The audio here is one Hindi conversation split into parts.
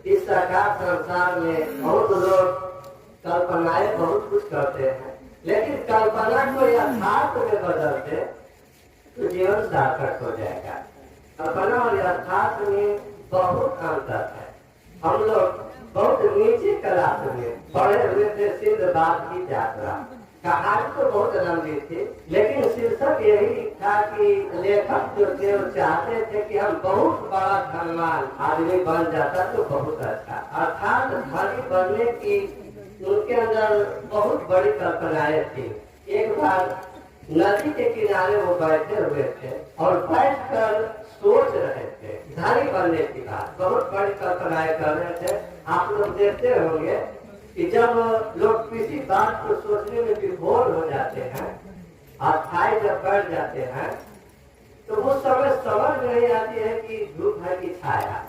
इस साकार संसार में बहुत लोग कल्पनाएं बहुत कुछ करते हैं, लेकिन कल्पना को यथार्थ में बदलते तो जीवन सार्थक हो जाएगा। कल्पना और यथार्थ में बहुत अंतर है। हम लोग बहुत नीचे क्लास में पढ़े हुए थे सिद्धबाद की यात्रा। कहानी तो बहुत लंबी थी, लेकिन शीर्षक यही था कि लेखक जो थे वो चाहते थे कि हम बहुत बड़ा धनवान आदमी बन जाता तो बहुत अच्छा। अर्थात धनी बनने की उनके अंदर बहुत बड़ी कल्पनाएं थी। एक बार नदी के किनारे वो बैठे हुए थे और बैठकर सोच रहे थे धनी बनने की बात, बहुत बड़ी कल्पनाएं कर रहे थे। आप लोग देखते होंगे कि जब लोग किसी बात को सोचने में विभोर हो जाते हैं, अस्थाई जब बढ़ जाते हैं, तो वो समय समझ नहीं आती है कि धूप है कि छाया,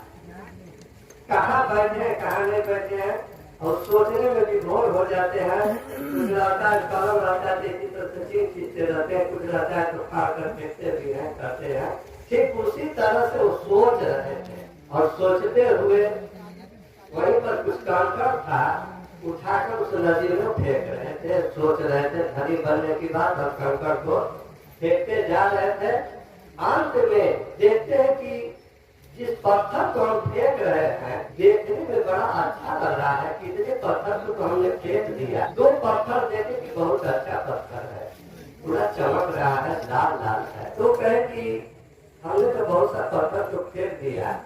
कहाँ बैठे हैं कहाँ नहीं बैठे हैं, और सोचने में विभोर हो जाते हैं। कुछ रहता है कलम रहता है इसी तरह से चीन खींचते रहते हैं, कुछ रहता है तो खा कर फेंकते भी हैं, करते हैं। ठीक उसी तरह से वो सोच रहे थे और सोचते हुए वहीं पर कुछ कंकड़ था, उठाकर उस नदी में फेंक रहे थे। सोच रहे थे धनी बनने की बात और कंकड़ को फेंकते जा रहे थे। अंत में देखते हैं कि जिस पत्थर को हम फेंक रहे हैं देखने में बड़ा अच्छा लग रहा है, कितने पत्थर को तो हमने फेंक दिया। 2 पत्थर देखे कि बहुत अच्छा पत्थर है, पूरा चमक रहा है, लाल लाल है। तो कहे कि हमने तो बहुत सा पत्थर को फेंक दिया,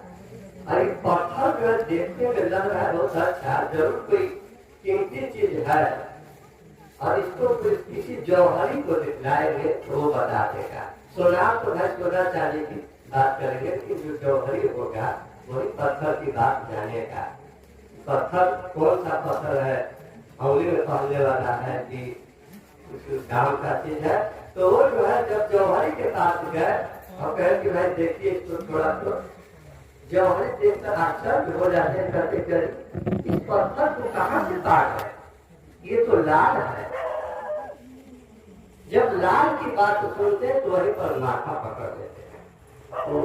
अरे पत्थर जो देखने में लग रहा है बहुत अच्छा, जरूर कोई कीमती चीज है और इसको किसी जौहरी को दिखलाएंगे तो वो बता देगा। सोना तो है, सोना चांदी की बात करेंगे, लेकिन जो जौहरी होगा वही पत्थर की बात जानेगा। पत्थर कौन सा पत्थर है, अंगुली में पहनने वाला है कि गांव का चीज है। तो वो जो है जब जौहरी के पास गए और कहे कि भाई देखिए इसको थोड़ा, तो जौहरी देखकर आश्चर्य हो जाते हैं, करते करते इस पत्थर को कहाँ से काट है, ये तो लाल है। जब लाल की बात सुनते तो वहीं पर माथा पकड़ लेते हैं। तो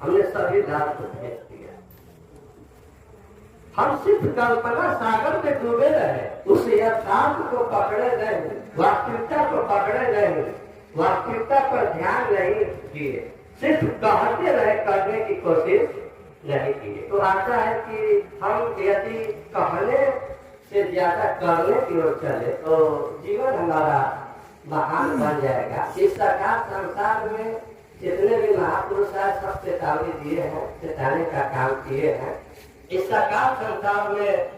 हमने सभी लाल को फेंक दिया। हम सिर्फ कल्पना सागर में डूबे रहे, उस यथार्थ को पकड़े नहीं, वास्तविकता को पकड़े नहीं, वास्तविकता पर ध्यान नहीं दिए, सिर्फ कहते रहे, करने की कोशिश नहीं की। तो आशा है कि हम यदि कहने से ज्यादा करने की ओर चले तो जीवन हमारा महान बन जाएगा। इस साकार संसार में जितने भी महापुरुष हैं सब चेतावनी दिए हैं, चेताने का काम किए हैं। इस साकार संसार में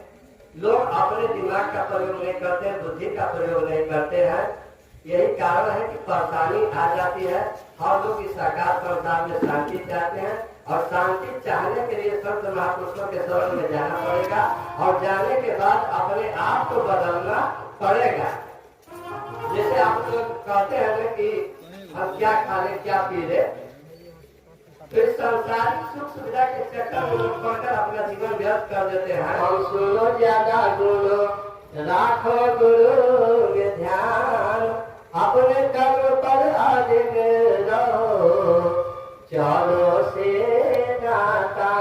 लोग अपने दिमाग का प्रयोग नहीं करते, बुद्धि का प्रयोग नहीं करते हैं। यही कारण है कि परेशानी आ जाती है। हर लोग इस साकार संसार में शांति चाहते हैं और शांति चाहने के लिए संत महापुरुषों के शरण में जाना पड़ेगा और जाने के बाद अपने आप को बदलना पड़ेगा। जैसे आप लोग कहते हैं कि हम क्या खा ले क्या पी ले, फिर संसारिक सुख सुविधा के चक्कर में लोग पढ़कर अपना जीवन व्यर्थ कर देते हैं। और सुनो ज्यादा गुरु राखो गुरु में ध्यान, अपने कर्म पर अडिग रहो, चारों से नाता।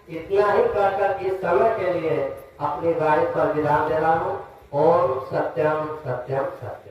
इतना ही कहकर इस समय के लिए अपनी वाणी पर विराम दे रहा हूँ। ओम सत्यम सत्यम सत्यम।